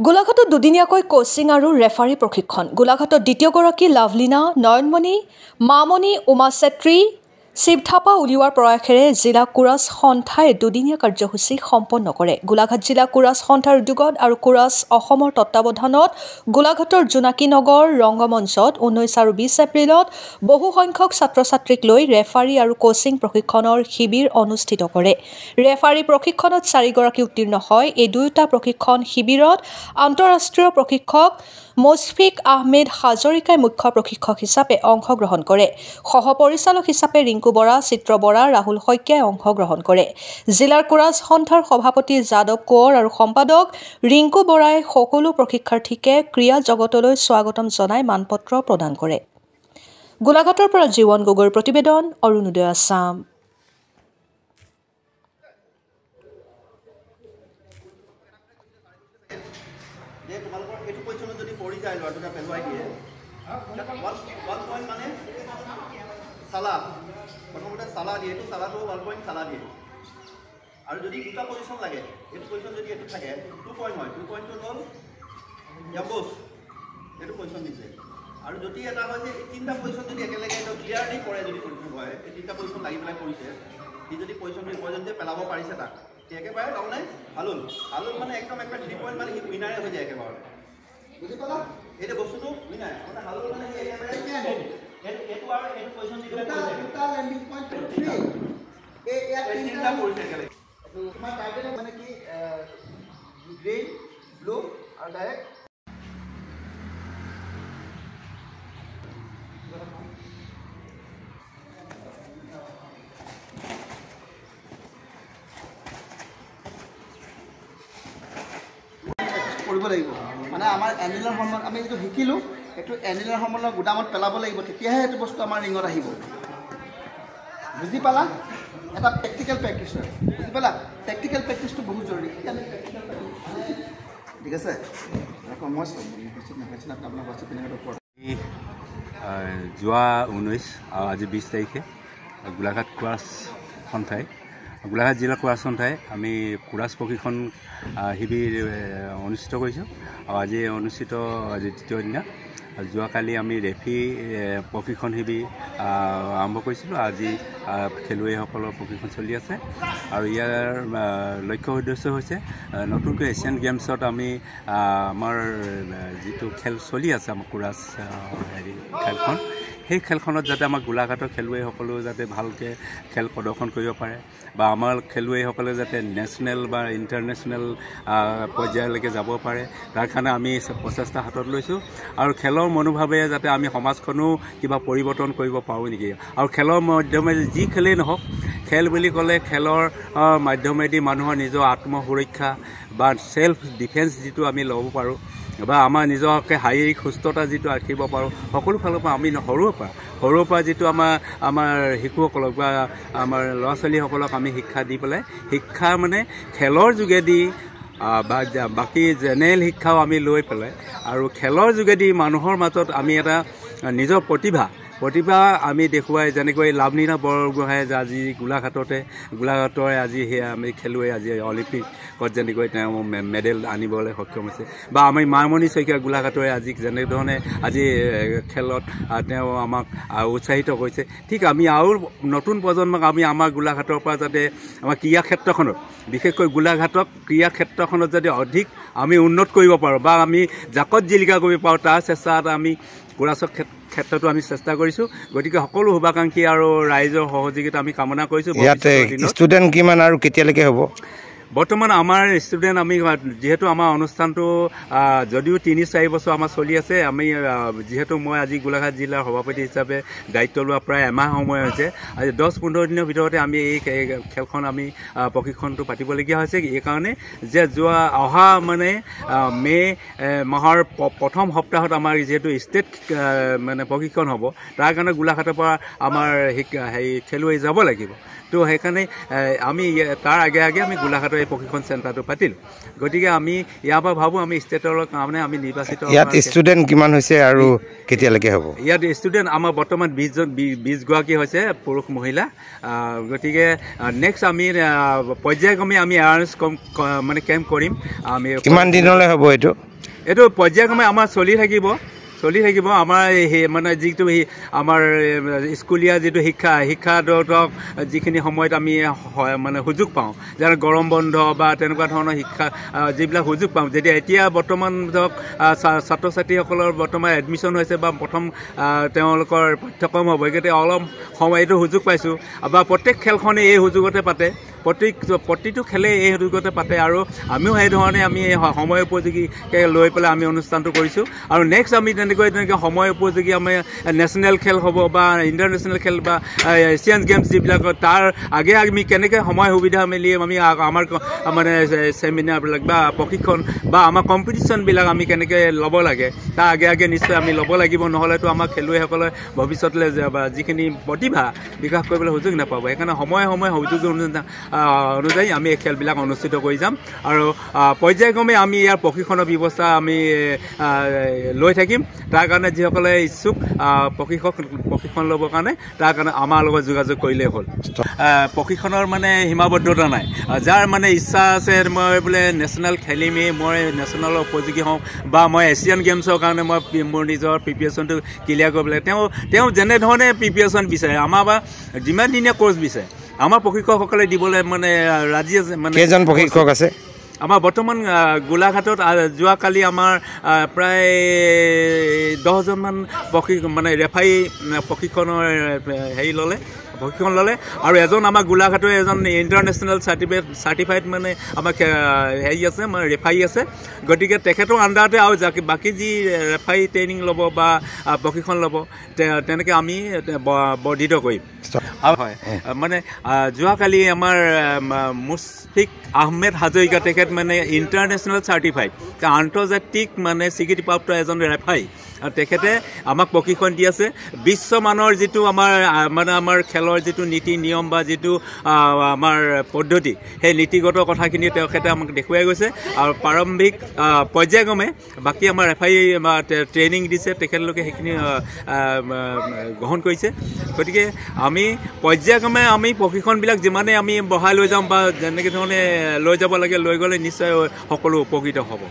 গোলাঘাটত দুদিনীয়াকৈ কোচিং আৰু ৰেফাৰী প্ৰশিক্ষণ। গোলাঘাটত দ্বিতীয়গৰাকী লাভলীনা নয়নমণি মামণি উমা চেত্ৰী শিৱ থাপা উলিওৱাৰ প্ৰয়াসেৰে জিলা কোৰাছ সন্থাই দুদিনীয়া কাৰ্যসূচী সম্পন্ন কৰে। গোলাঘাট জিলা কোৰাছ সন্থাৰ উদ্যোগত আৰু কোৰাছ অসমৰ তত্বাৱধানত গোলাঘাটৰ জোনাকী নগৰ ৰংগমঞ্চত 19 আৰু 20 এপ্ৰিলত বহু সংখ্যক ছাত্ৰ ছাত্ৰীক লৈ ৰেফাৰী আৰু কোচিং প্ৰশিক্ষণৰ শিবিৰ অনুষ্ঠিত কৰে। ৰেফাৰী প্ৰশিক্ষণত 4 গৰাকী উত্তীৰ্ণ হয়। এই দুয়োটা প্ৰশিক্ষণ শিবিৰত আন্তঃৰাষ্ট্ৰীয় প্ৰশিক্ষক মুছফিক আহমেদ হাজৰিকাই মুখ্য প্ৰশিক্ষক হিচাপে অংশগ্ৰহণ কৰে। সহ পৰিচালক হিচাপে ৰিংকু বৰা, চিত্ৰ বৰা, ৰাহুল শইকীয়াই অংশগ্ৰহণ কৰে। জিলাৰ কোৰাছ সন্থাৰ সভাপতি যাদৱ কোঁৱৰ আৰু সম্পাদক ৰিংকু বৰাই সকলো প্ৰশিক্ষাৰ্থীকে ক্ৰীড়া জগতলৈ স্বাগতম জনাই মানপত্ৰ প্ৰদান কৰে। গোলাঘাটৰ পৰা জীৱন গগৈৰ প্ৰতিবেদন, অৰুণোদয় আছাম। প্ৰথমতে চালা দিয়ে, এইটো চালাটো 1 পইণ্ট চালা দিয়ে। আৰু যদি দুটা পজিশ্যন লাগে, এইটো পজিশ্যন যদি এইটো থাকে 2 পইণ্ট হয়। 2 পইণ্টটো হ'ল এম্বুছ, এইটো পজিশ্যন দিছে। আৰু যদি এটা হয় যে এই 3টা পজিশ্যন যদি একেলগে এইটো ক্লিয়াৰলি কৰে, যদি পজিশ্যন হয়, এই 3টা পজিশ্যন লাগি পেলাই কৰিছে, সি যদি পজিশ্যনটো পেলাব পাৰিছে তাক, সি একেবাৰে তাৰমানে হালুল মানে একদম 3 পইণ্ট মানে সি উইনাৰে হৈ যায় একেবাৰে। বুজি পালা? এইটো বস্তুটো উইনাৰ মানে হালুল মানে সি একেবাৰে এইটো আৰু এইটো পজিশ্যন দি পেলাই দুটা লেন্ডিং পইণ্ট 3 এই তিনিটা পৰিছে একেলগে। তোমাৰ টাইটেল মানে কি গ্ৰীন, ব্লু আৰু ডাইৰেক্ট কৰিব লাগিব। মানে আমাৰ এনিমেলৰ সময়ত আমি যিটো শিকিলোঁ, এইটো এনিমেলৰ সময়ত গুদামত পেলাব লাগিব, তেতিয়াহে এইটো বস্তু আমাৰ ৰিঙত আহিব। বুজি পালা? এটা প্ৰেক্টিকেল প্ৰেক্টিছ হয়। বুজি পালা? প্ৰেক্টিকেল প্ৰেক্টিছটো বহুত জৰুৰী। ঠিক আছে, যোৱা 19 আৰু আজি 20 তাৰিখে গোলাঘাট কোৰাছ সন্থাই, গোলাঘাট জিলা কোৰাছ সন্থাই আমি কোৰাছ প্ৰশিক্ষণ শিবিৰ অনুষ্ঠিত কৰিছোঁ। আৰু আজি অনুষ্ঠিত দ্বিতীয় দিনা। যোৱাকালি আমি ৰেফি প্ৰশিক্ষণ শিবিৰ আৰম্ভ কৰিছিলোঁ। আজি খেলুৱৈসকলৰ প্ৰশিক্ষণ চলি আছে। আৰু ইয়াৰ লক্ষ্য উদ্দেশ্য হৈছে নতুনকৈ এছিয়ান গেমছত আমি আমাৰ যিটো খেল চলি আছে, আমাৰ কোৰাছ খেলখন, সেই খেলখনত যাতে আমাৰ গোলাঘাটৰ খেলুৱৈসকলেও যাতে ভালকৈ খেল প্ৰদৰ্শন কৰিব পাৰে, বা আমাৰ খেলুৱৈসকলে যাতে নেশ্যনেল বা ইণ্টাৰনেশ্যনেল পৰ্যায়লৈকে যাব পাৰে, তাৰ কাৰণে আমি প্ৰচেষ্টা হাতত লৈছোঁ। আৰু খেলৰ মনোভাৱেৰে যাতে আমি সমাজখনো কিবা পৰিৱৰ্তন কৰিব পাৰোঁ নেকি। আৰু খেলৰ মাধ্যমেৰে যি খেলেই নহওক, খেল বুলি ক'লে খেলৰ মাধ্যমেদি মানুহৰ নিজৰ আত্মসুৰক্ষা বা ছেল্ফ ডিফেন্স যিটো আমি ল'ব পাৰোঁ, বা আমাৰ নিজকে শাৰীৰিক সুস্থতা যিটো ৰাখিব পাৰোঁ, সকলো ফালৰ পৰা আমি সৰুৰ পৰা যিটো আমাৰ শিশুসকলক বা আমাৰ ল'ৰা ছোৱালীসকলক আমি শিক্ষা দি পেলাই, শিক্ষা মানে খেলৰ যোগেদি বা বাকী জেনেৰেল শিক্ষাও আমি লৈ পেলাই, আৰু খেলৰ যোগেদি মানুহৰ মাজত আমি এটা নিজৰ প্ৰতিভা আমি দেখুৱাই, যেনেকৈ লাভলীনা বৰগোহাঁই আজি গোলাঘাটৰ আজি সেয়া আমি খেলুৱৈ আজি অলিম্পিকত যেনেকৈ তেওঁ মেডেল আনিবলৈ সক্ষম হৈছে, বা আমি মামণি শইকীয়া গোলাঘাটৰে আজি যেনেধৰণে আজি খেলত তেওঁ আমাক উৎসাহিত কৰিছে, ঠিক আমি আৰু নতুন প্ৰজন্মক আমি আমাৰ গোলাঘাটৰ পৰা যাতে আমাৰ ক্ৰীড়া ক্ষেত্ৰখনত, বিশেষকৈ গোলাঘাটক ক্ৰীড়া ক্ষেত্ৰখনত যাতে অধিক আমি উন্নত কৰিব পাৰোঁ বা আমি জাকত জিলিকা কৰিব পাৰোঁ, তাৰ চেষ্টাত আমি কোৰাছৰ ক্ষেত্ৰতো আমি চেষ্টা কৰিছোঁ। গতিকে সকলো শুভাকাংক্ষী আৰু ৰাইজৰ সহযোগিতা আমি কামনা কৰিছোঁ। ইয়াতে ষ্টুডেণ্ট কিমান আৰু কেতিয়ালৈকে হ'ব? বৰ্তমান আমাৰ ষ্টুডেণ্ট আমি যিহেতু আমাৰ অনুষ্ঠানটো যদিও 3-4 বছৰ আমাৰ চলি আছে, আমি যিহেতু মই আজি গোলাঘাট জিলাৰ সভাপতি হিচাপে দায়িত্ব লোৱা প্ৰায় এমাহ সময় হৈছে, আজি 10-15 দিনৰ ভিতৰতে আমি এই খেলখন আমি প্ৰশিক্ষণটো পাতিবলগীয়া হৈছে। এইকাৰণে যে অহা মানে মে' মাহৰ প্ৰথম সপ্তাহত আমাৰ যিহেতু ষ্টেট মানে প্ৰশিক্ষণ হ'ব, তাৰ কাৰণে গোলাঘাটৰ পৰা আমাৰ খেলুৱৈ যাব লাগিব। তো সেইকাৰণে আমি তাৰ আগে আমি গোলাঘাটৰ এই প্ৰশিক্ষণ চেণ্টাৰটো পাতিলোঁ গতিকে আমি ইয়াৰ পৰা ভাবোঁ আমি ষ্টেটৰ কাৰণে আমি নিৰ্বাচিত ইয়াত ষ্টুডেণ্ট কিমান হৈছে আৰু কেতিয়ালৈকে হ'ব ইয়াত ষ্টুডেণ্ট আমাৰ বৰ্তমান 20 গৰাকী হৈছে পুৰুষ মহিলা গতিকে নেক্সট আমি পৰ্যায়ক্ৰমে আমি এৱাৰনেছ মানে কেম্প কৰিম আমি কিমান দিনলৈ হ'ব এইটো পৰ্যায়ক্ৰমে আমাৰ চলি থাকিব আমাৰ মানে যিটো আমাৰ স্কুলীয়া যিটো শিক্ষাদক যিখিনি সময়ত আমি মানে সুযোগ পাওঁ যেনে গৰম বন্ধ বা তেনেকুৱা ধৰণৰ শিক্ষা যিবিলাক সুযোগ পাওঁ যেতিয়া এতিয়া বৰ্তমান ধৰক ছাত্ৰ ছাত্ৰীসকলৰ বৰ্তমান এডমিশ্যন হৈছে বা প্ৰথম তেওঁলোকৰ পাঠ্যক্ৰম হ'ব গতিকে অলপ সময় এইটো সুযোগ পাইছোঁ বা প্ৰত্যেক খেলখনে এই সুযোগতে পাতে প্ৰতিটো খেলে এই সুযোগতে পাতে আৰু আমিও সেইধৰণে আমি সময় উপযোগীকৈ লৈ পেলাই আমি অনুষ্ঠানটো কৰিছোঁ আৰু নেক্সট আমি তেনেকৈ সময় উপযোগী আমি নেশ্যনেল খেল হ'ব বা ইণ্টাৰনেশ্যনেল খেল বা এছিয়ান গেমছ যিবিলাক তাৰ আগে আমি কেনেকৈ সময় সুবিধা মিলি আমি আমাৰ মানে ছেমিনাৰবিলাক বা প্ৰশিক্ষণ বা আমাৰ কম্পিটিশ্যনবিলাক আমি কেনেকৈ ল'ব লাগে তাৰ আগে নিশ্চয় আমি ল'ব লাগিব নহ'লেতো আমাৰ খেলুৱৈসকলে ভৱিষ্যতলৈ যিখিনি প্ৰতিভা বিকাশ কৰিবলৈ সুযোগ নাপাব সেইকাৰণে সময়ে সুযোগ অনুযায়ী আমি এই খেলবিলাক অনুষ্ঠিত কৰি যাম আৰু পৰ্যায়ক্ৰমে আমি ইয়াৰ প্ৰশিক্ষণৰ ব্যৱস্থা আমি লৈ থাকিম তাৰ কাৰণে যিসকলে ইচ্ছুক প্ৰশিক্ষণ ল'বৰ কাৰণে তাৰ কাৰণে আমাৰ লগত যোগাযোগ কৰিলেই হ'ল প্ৰশিক্ষণৰ মানে সীমাবদ্ধতা নাই যাৰ মানে ইচ্ছা আছে মই বোলে নেশ্যনেল খেলিমেই মই নেশ্যনেলৰ উপযোগী হওঁ বা মই এছিয়ান গেমছৰ কাৰণে মই মোৰ নিজৰ প্ৰিপেৰেশ্যনটো ক্লিয়াৰ কৰিবলৈ তেওঁ যেনেধৰণে প্ৰিপেৰেশ্যন বিচাৰে আমাৰ বা যিমান দিনীয়া ক'ৰ্চ বিচাৰে আমাৰ প্ৰশিক্ষকসকলে দিবলৈ মানে ৰাজি আছে মানে কেইজন প্ৰশিক্ষক আছে আমাৰ বৰ্তমান গোলাঘাটত যোৱাকালি আমাৰ প্ৰায় 10জনমান মানে ৰেফাৰী প্ৰশিক্ষণ ল'লে আৰু এজন আমাৰ গোলাঘাটৰ এজন ইণ্টাৰনেশ্যনেল চাৰ্টিফাইড মানে আমাৰ আছে আমাৰ ৰেফাৰী আছে গতিকে তেখেতৰ আণ্ডাৰতে আৰু বাকী যি ৰেফাৰী ট্ৰেইনিং ল'ব বা প্ৰশিক্ষণ ল'ব তেনেকৈ আমি বৰ্ধিত কৰিম হয় মানে যোৱাকালি আমাৰ মুছফিক আহমেদ হাজৰিকা তেখেত মানে ইণ্টাৰনেশ্যনেল চাৰ্টিফাইড আন্তৰ্জাতিক মানে স্বীকৃতিপ্ৰাপ্ত এজন ৰেফাৰী আৰু তেখেতে আমাক প্ৰশিক্ষণ দি আছে বিশ্বমানৰ যিটো আমাৰ খেলৰ যিটো নীতি নিয়ম বা যিটো আমাৰ পদ্ধতি সেই নীতিগত কথাখিনি তেখেতে আমাক দেখুৱাই গৈছে আৰু প্ৰাৰম্ভিক পৰ্যায়ক্ৰমে বাকী আমাৰ ৰেফাৰী ট্ৰেইনিং দিছে তেখেতলোকে সেইখিনি গ্ৰহণ কৰিছে গতিকে আমি পৰ্যায়ক্ৰমে আমি প্ৰশিক্ষণবিলাক যিমানে আমি বঢ়াই লৈ যাম বা যেনেকৈ ধৰণে লৈ যাব লাগে লৈ গ'লে নিশ্চয় সকলো উপকৃত হ'ব